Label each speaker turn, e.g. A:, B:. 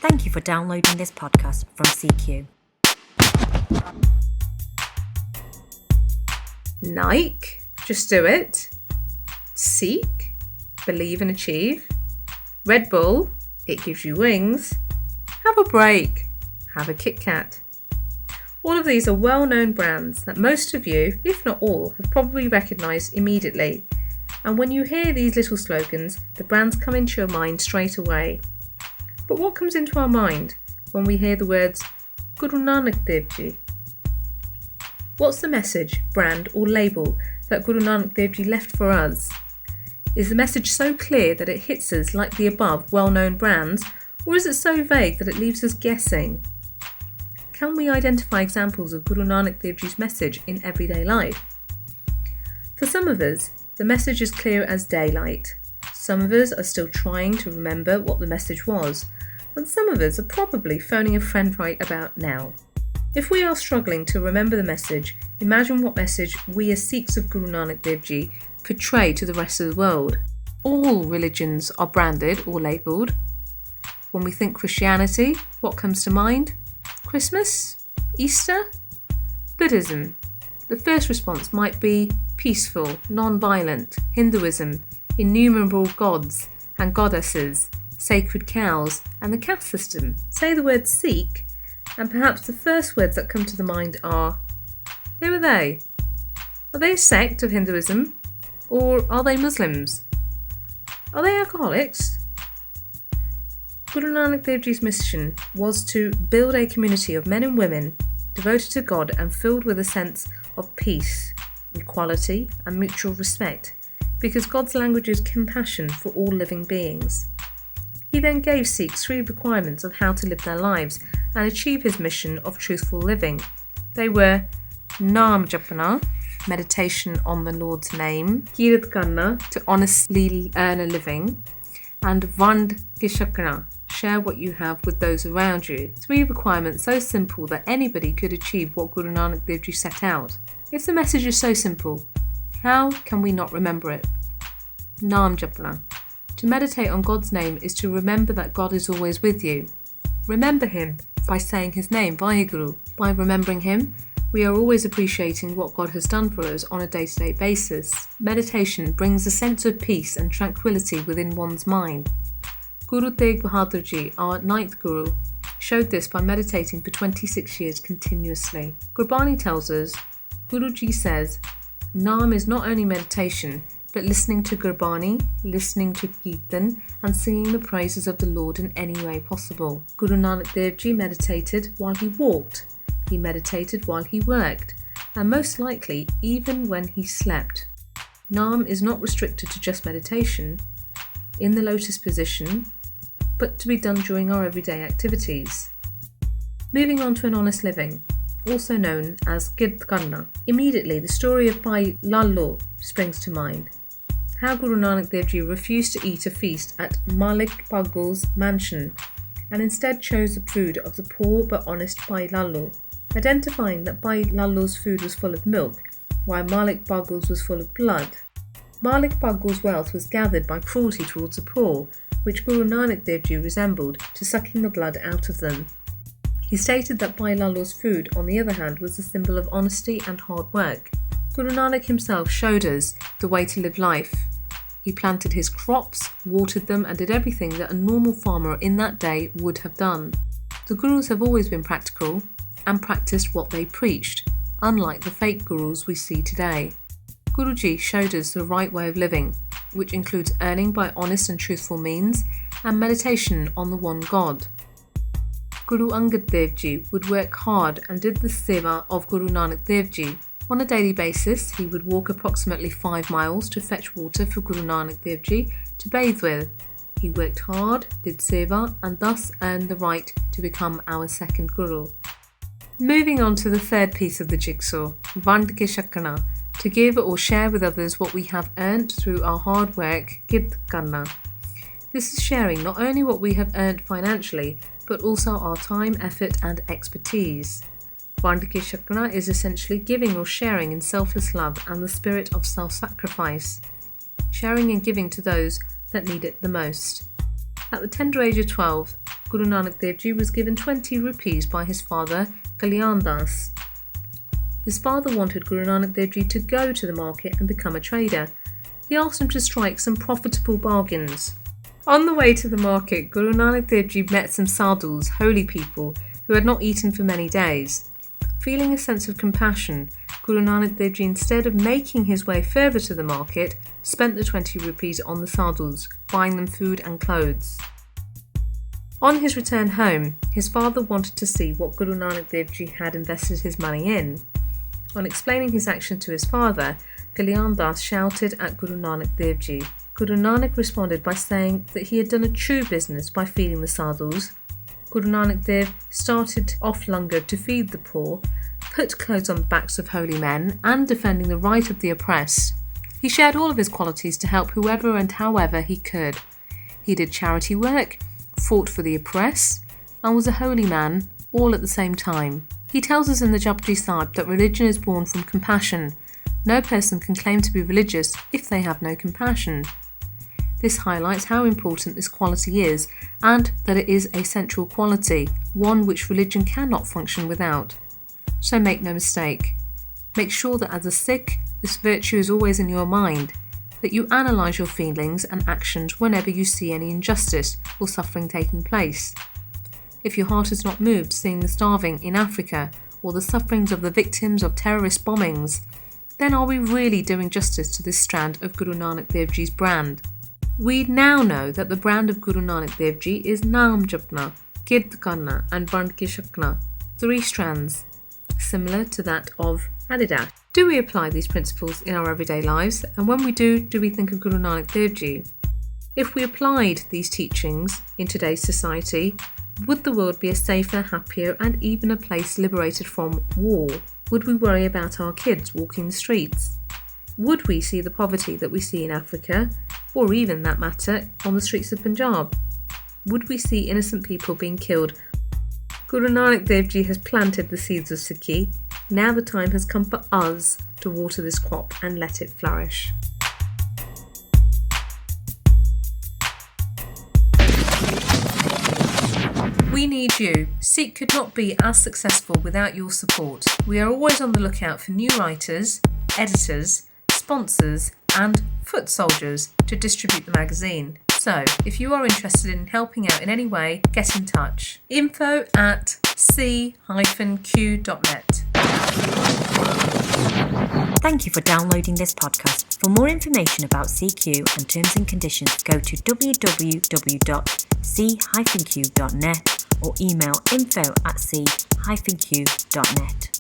A: Thank you for downloading this podcast from SeeQ.
B: Nike, just do it. Seek, believe and achieve. Red Bull, it gives you wings. Have a break, have a Kit Kat. All of these are well-known brands that most of you, if not all, have probably recognised immediately. And when you hear these little slogans, the brands come into your mind straight away. But what comes into our mind when we hear the words Guru Nanak Dev Ji? What's the message, brand or label that Guru Nanak Dev Ji left for us? Is the message so clear that it hits us like the above well-known brands, or is it so vague that it leaves us guessing? Can we identify examples of Guru Nanak Dev Ji's message in everyday life? For some of us, the message is clear as daylight. Some of us are still trying to remember what the message was, and some of us are probably phoning a friend right about now. If we are struggling to remember the message, imagine what message we as Sikhs of Guru Nanak Dev Ji portray to the rest of the world. All religions are branded or labelled. When we think Christianity, what comes to mind? Christmas? Easter? Buddhism. The first response might be peaceful, non-violent. Hinduism, innumerable gods and goddesses, sacred cows, and the caste system. Say the word Sikh, and perhaps the first words that come to the mind are, who are they? Are they a sect of Hinduism? Or are they Muslims? Are they alcoholics? Guru Nanak Dev Ji's mission was to build a community of men and women devoted to God and filled with a sense of peace, equality, and mutual respect, because God's language is compassion for all living beings. He then gave Sikhs 3 requirements of how to live their lives and achieve his mission of truthful living. They were Naam Japana, meditation on the Lord's name, Kirat Karna, to honestly earn a living, and Vand Ke Chakra, share what you have with those around you. 3 requirements so simple that anybody could achieve what Guru Nanak Dev Ji set out. If the message is so simple, how can we not remember it? Naam Japana. To meditate on God's name is to remember that God is always with you. Remember him by saying his name, Vaheguru. By remembering him, we are always appreciating what God has done for us on a day-to-day basis. Meditation brings a sense of peace and tranquility within one's mind. Guru Tegh Bahadur Ji, our 9th Guru, showed this by meditating for 26 years continuously. Gurbani tells us, Guru Ji says, Naam is not only meditation, but listening to Gurbani, listening to Kirtan, and singing the praises of the Lord in any way possible. Guru Nanak Dev Ji meditated while he walked, he meditated while he worked, and most likely even when he slept. Naam is not restricted to just meditation, in the lotus position, but to be done during our everyday activities. Moving on to an honest living, also known as Kirat Karna. Immediately the story of Bhai Lallo springs to mind. How Guru Nanak Dev Ji refused to eat a feast at Malik Bhagal's mansion and instead chose the food of the poor but honest Bhai Lallo, identifying that Bhai Lallo's food was full of milk while Malik Bhagal's was full of blood. Malik Bhagal's wealth was gathered by cruelty towards the poor, which Guru Nanak Dev Ji resembled to sucking the blood out of them. He stated that Bhai Lallo's food, on the other hand, was a symbol of honesty and hard work. Guru Nanak himself showed us the way to live life. He planted his crops, watered them, and did everything that a normal farmer in that day would have done. The Gurus have always been practical and practiced what they preached, unlike the fake Gurus we see today. Guruji showed us the right way of living, which includes earning by honest and truthful means, and meditation on the one God. Guru Angad Dev Ji would work hard and did the seva of Guru Nanak Dev Ji. On a daily basis, he would walk approximately 5 miles to fetch water for Guru Nanak Dev Ji to bathe with. He worked hard, did seva, and thus earned the right to become our second Guru. Moving on to the third piece of the jigsaw, Vand Ke Chakra, to give or share with others what we have earned through our hard work, Kirat Karna. This is sharing not only what we have earned financially, but also our time, effort, and expertise. Vand Ke Chakra is essentially giving or sharing in selfless love and the spirit of self-sacrifice. sharing and giving to those that need it the most. At the tender age of 12, Guru Nanak Dev Ji was given 20 rupees by his father, Kalyan Das. His father wanted Guru Nanak Dev Ji to go to the market and become a trader. He asked him to strike some profitable bargains. On the way to the market, Guru Nanak Dev Ji met some sadhus, holy people, who had not eaten for many days. Feeling a sense of compassion, Guru Nanak Dev Ji, instead of making his way further to the market, spent the 20 rupees on the sadhus, buying them food and clothes. On his return home, his father wanted to see what Guru Nanak Dev Ji had invested his money in. On explaining his action to his father, Kalyan Das shouted at Guru Nanak Dev Ji. Guru Nanak responded by saying that he had done a true business by feeding the sadhus. Guru Nanak Dev started off langar to feed the poor, put clothes on the backs of holy men, and defending the right of the oppressed. He shared all of his qualities to help whoever and however he could. He did charity work, fought for the oppressed, and was a holy man, all at the same time. He tells us in the Japji Sahib that religion is born from compassion. No person can claim to be religious if they have no compassion. This highlights how important this quality is, and that it is a central quality, one which religion cannot function without. So make no mistake. Make sure that as a Sikh, this virtue is always in your mind, that you analyse your feelings and actions whenever you see any injustice or suffering taking place. If your heart is not moved seeing the starving in Africa or the sufferings of the victims of terrorist bombings, then are we really doing justice to this strand of Guru Nanak Dev Ji's brand? We now know that the brand of Guru Nanak Dev Ji is Naam Japna, Kirt Karna and Band Ki Shakna, 3 strands, similar to that of Adidas. Do we apply these principles in our everyday lives? And when we do we think of Guru Nanak Dev Ji? If we applied these teachings in today's society, would the world be a safer, happier and even a place liberated from war? Would we worry about our kids walking the streets? Would we see the poverty that we see in Africa, or even that matter, on the streets of Punjab? Would we see innocent people being killed? Guru Nanak Dev Ji has planted the seeds of SeeQ. Now the time has come for us to water this crop and let it flourish. We need you. SeeQ could not be as successful without your support. We are always on the lookout for new writers, editors, sponsors and foot soldiers to distribute the magazine. So, if you are interested in helping out in any way, get in touch. info@see-q.net.
A: Thank you for downloading this podcast. For more information about SeeQ and terms and conditions, go to www.see-q.net or email info@see-q.net.